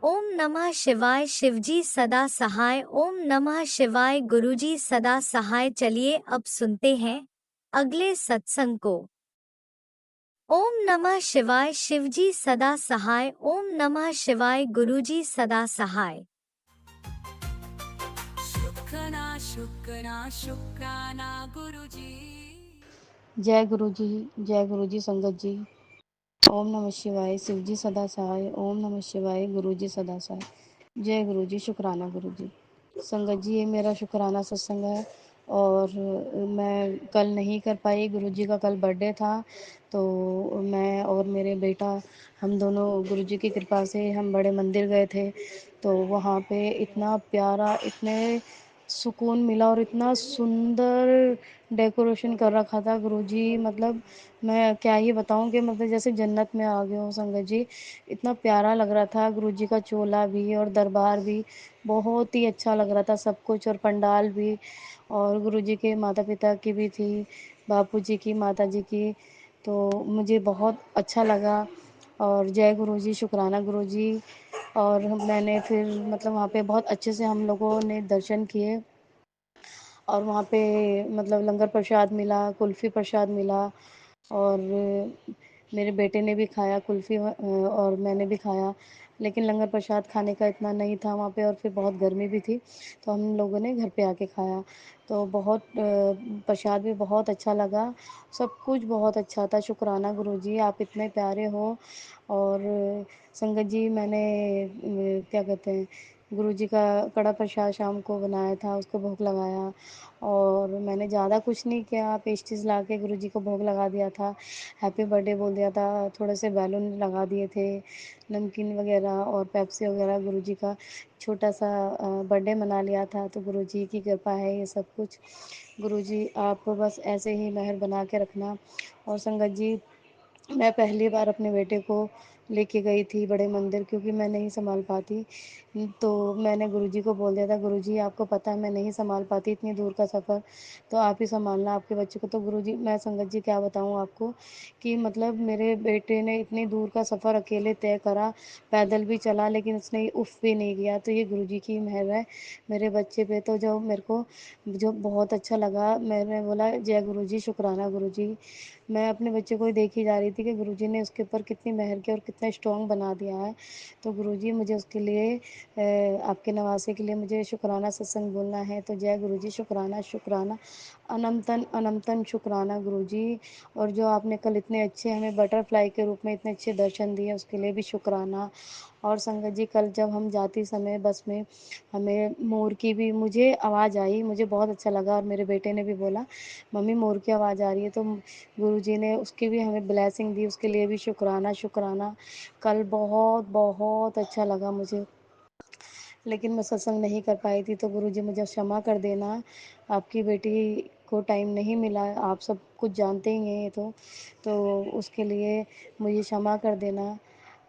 ओम नमः शिवाय। शिवजी सदा सहाय। ओम नमः शिवाय। गुरुजी सदा सहाय। चलिए अब सुनते हैं अगले सत्संग को। ओम नमः शिवाय। शिवजी सदा सहाय। ओम नमः शिवाय। गुरुजी सदा सहाय। शुक्राना शुक्राना शुक्राना गुरुजी। जय गुरु जी संगत जी। ओम नमः शिवाय। शिव जी सदा सहाय। ओम नमः शिवाय। गुरु जी सदा सहाय। जय गुरु जी, शुक्राना गुरु जी। संगत जी, ये मेरा शुक्राना सत्संग है और मैं कल नहीं कर पाई, गुरु जी का कल बर्थडे था। तो मैं और मेरे बेटा, हम दोनों गुरु जी की कृपा से हम बड़े मंदिर गए थे। तो वहाँ पे इतना प्यारा, इतने सुकून मिला और इतना सुंदर डेकोरेशन कर रखा था गुरुजी। मतलब मैं क्या ही बताऊं कि मतलब जैसे जन्नत में आ गए हूँ संगत जी। इतना प्यारा लग रहा था, गुरुजी का चोला भी और दरबार भी बहुत ही अच्छा लग रहा था सब कुछ, और पंडाल भी। और गुरुजी के माता पिता की भी थी, बापूजी की, माताजी की। तो मुझे बहुत अच्छा लगा। और जय गुरुजी, शुक्राना गुरुजी। और मैंने फिर मतलब वहाँ पे बहुत अच्छे से हम लोगों ने दर्शन किए और वहाँ पे मतलब लंगर प्रसाद मिला, कुल्फ़ी प्रसाद मिला। और मेरे बेटे ने भी खाया कुल्फ़ी, और मैंने भी खाया। लेकिन लंगर प्रसाद खाने का इतना नहीं था वहाँ पे, और फिर बहुत गर्मी भी थी, तो हम लोगों ने घर पे आके खाया। तो बहुत प्रसाद भी बहुत अच्छा लगा, सब कुछ बहुत अच्छा था। शुक्राना गुरुजी, आप इतने प्यारे हो। और संगत जी, मैंने क्या कहते हैं, गुरुजी का कड़ा प्रसाद शाम को बनाया था, उसको भोग लगाया। और मैंने ज़्यादा कुछ नहीं किया, पेस्ट्रीज़ ला के गुरुजी को भोग लगा दिया था, हैप्पी बर्थडे बोल दिया था, थोड़े से बैलून लगा दिए थे, नमकीन वगैरह और पेप्सी वगैरह। गुरुजी का छोटा सा बर्थडे मना लिया था। तो गुरुजी की कृपा है ये सब कुछ। गुरुजी आप बस ऐसे ही मेहर बना के रखना। और संगत जी, मैं पहली बार अपने बेटे को लेके गई थी बड़े मंदिर, क्योंकि मैं नहीं संभाल पाती। तो मैंने गुरुजी को बोल दिया था, गुरुजी आपको पता है मैं नहीं संभाल पाती इतनी दूर का सफ़र, तो आप ही संभालना आपके बच्चे को। तो गुरुजी, मैं संगत जी क्या बताऊँ आपको कि मतलब मेरे बेटे ने इतनी दूर का सफ़र अकेले तय करा, पैदल भी चला, लेकिन उसने उफ़ भी नहीं किया। तो ये गुरुजी की मेहर है मेरे बच्चे पे। तो जो मेरे को जो बहुत अच्छा लगा, मैंने बोला जय गुरुजी, शुक्राना गुरुजी। मैं अपने बच्चे को ही देखी जा रही थी कि गुरुजी ने उसके ऊपर कितनी मेहर की और कितना स्ट्रॉन्ग बना दिया है। तो गुरुजी, मुझे उसके लिए आपके नवासे के लिए मुझे शुक्राना सत्संग बोलना है। तो जय गुरुजी, शुक्राना शुक्राना, अनंतन अनंतन शुक्राना गुरुजी। और जो आपने कल इतने अच्छे हमें बटरफ्लाई के रूप में इतने अच्छे दर्शन दिए, उसके लिए भी शुक्राना। और संगत जी कल जब हम जाते समय बस में हमें मोर की भी मुझे आवाज़ आई, मुझे बहुत अच्छा लगा और मेरे बेटे ने भी बोला मम्मी मोर की आवाज़ आ रही है, तो गुरुजी ने उसकी भी हमें ब्लेसिंग दी, उसके लिए भी शुक्राना शुक्राना। कल बहुत बहुत अच्छा लगा मुझे, लेकिन मैं सत्संग नहीं कर पाई थी, तो गुरुजी मुझे क्षमा कर देना। आपकी बेटी को टाइम नहीं मिला, आप सब कुछ जानते ही हैं ये तो उसके लिए मुझे क्षमा कर देना।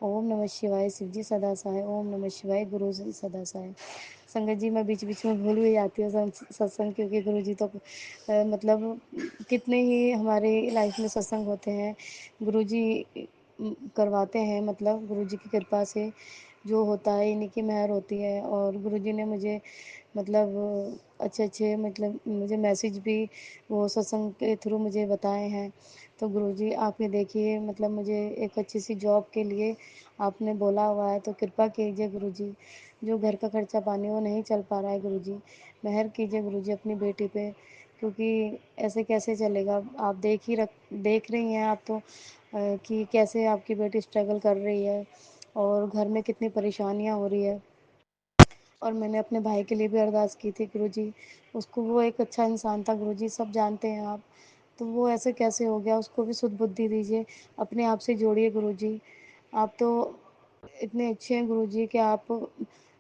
ओम नमः शिवाय, शिव जी सदा सहाय। ओम नमः शिवाय, गुरु जी सदा सहाय। संगत जी मैं बीच बीच में भूल भी जाती हूँ सत्संग, क्योंकि गुरु जी तो मतलब कितने ही हमारे लाइफ में सत्संग होते हैं, गुरु जी करवाते हैं, मतलब गुरु जी की कृपा से जो होता है इन्हीं की मेहर होती है। और गुरुजी ने मुझे मतलब अच्छे अच्छे मतलब मुझे मैसेज भी वो सत्संग के थ्रू मुझे बताए हैं। तो गुरुजी आप ये देखिए, मतलब मुझे एक अच्छी सी जॉब के लिए आपने बोला हुआ है, तो कृपा कीजिए गुरुजी। जो घर का खर्चा पानी वो नहीं चल पा रहा है गुरुजी, मेहर कीजिए गुरुजी अपनी बेटी पे, क्योंकि ऐसे कैसे चलेगा। आप देख रही हैं आप तो कि कैसे आपकी बेटी स्ट्रगल कर रही है और घर में कितनी परेशानियाँ हो रही है। और मैंने अपने भाई के लिए भी अरदास की थी गुरुजी, उसको वो एक अच्छा इंसान था गुरुजी, सब जानते हैं आप, तो वो ऐसे कैसे हो गया, उसको भी सुध बुद्धि दीजिए, अपने आप से जोड़िए गुरुजी। आप तो इतने अच्छे हैं गुरुजी कि आप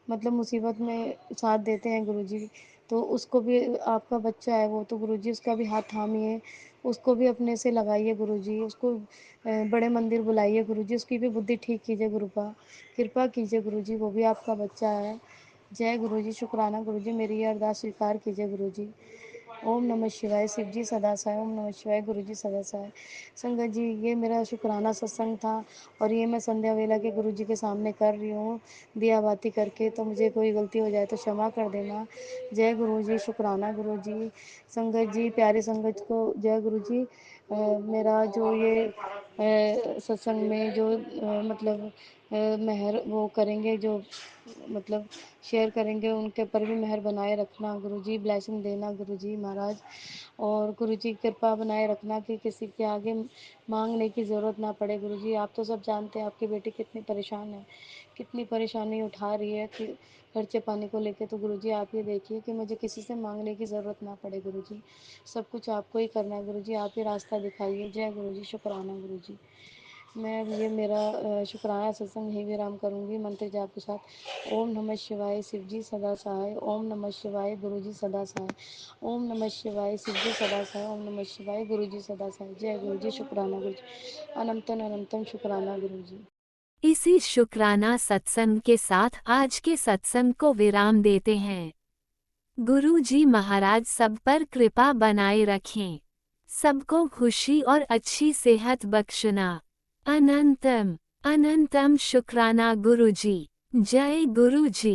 मतलब मुसीबत में साथ देते हैं गुरुजी। तो उसको भी, आपका बच्चा है वो, तो गुरुजी उसका भी हाथ थामिए, उसको भी अपने से लगाइए गुरुजी, उसको बड़े मंदिर बुलाइए गुरुजी, उसकी भी बुद्धि ठीक कीजिए गुरुपा, कृपा कीजिए गुरुजी, वो भी आपका बच्चा है। जय गुरुजी, शुक्राना गुरुजी, मेरी ये अरदास स्वीकार कीजिए गुरुजी। ओम नमः शिवाय, शिव जी सदा सहाय। ओम नमः शिवाय, गुरु जी सदा सहाय। संगत जी ये मेरा शुक्राना सत्संग था और ये मैं संध्या वेला के गुरु जी के सामने कर रही हूँ दिया बाती करके, तो मुझे कोई गलती हो जाए तो क्षमा कर देना। जय गुरु जी, शुक्राना गुरु जी। संगत जी, प्यारी संगत को जय गुरु जी। मेरा जो ये सत्संग में जो मतलब मेहर वो करेंगे, जो मतलब शेयर करेंगे, उनके ऊपर भी मेहर बनाए रखना गुरुजी, ब्लेसिंग देना गुरुजी महाराज, और गुरुजी कृपा बनाए रखना कि किसी के आगे मांगने की ज़रूरत ना पड़े गुरुजी। आप तो सब जानते हैं आपकी बेटी कितनी परेशान है, कितनी परेशानी उठा रही है कि खर्चे पानी को लेके, तो गुरुजी आप ये देखिए कि मुझे किसी से मांगने की ज़रूरत ना पड़े गुरुजी, सब कुछ आपको ही करना है गुरुजी, आप ही रास्ता दिखाइए। जय गुरुजी, शुक्राना गुरुजी। मैं ये मेरा शुक्राना सत्संग यहीं विराम करूँगी मंत्र जाप के साथ। ओम नमः शिवाय, शिव जी सदा सहाय। ओम नमः शिवाय, गुरु जी सदा सहाय। ओम नमः शिवाय, शिव जी सदा सहाय। ओम नमः शिवाय, गुरु जी सदा सहाय। जय गुरु जी, शुक्राना गुरु जी। अनंतन अनंतम शुक्राना गुरु जी। इसी शुक्राना सत्संग के साथ आज के सत्संग को विराम देते हैं। गुरु जी महाराज सब पर कृपा बनाए रखें, सबको खुशी और अच्छी सेहत बख्शना। अनंतम अनंतम शुक्राना गुरु जी। जय गुरु जी।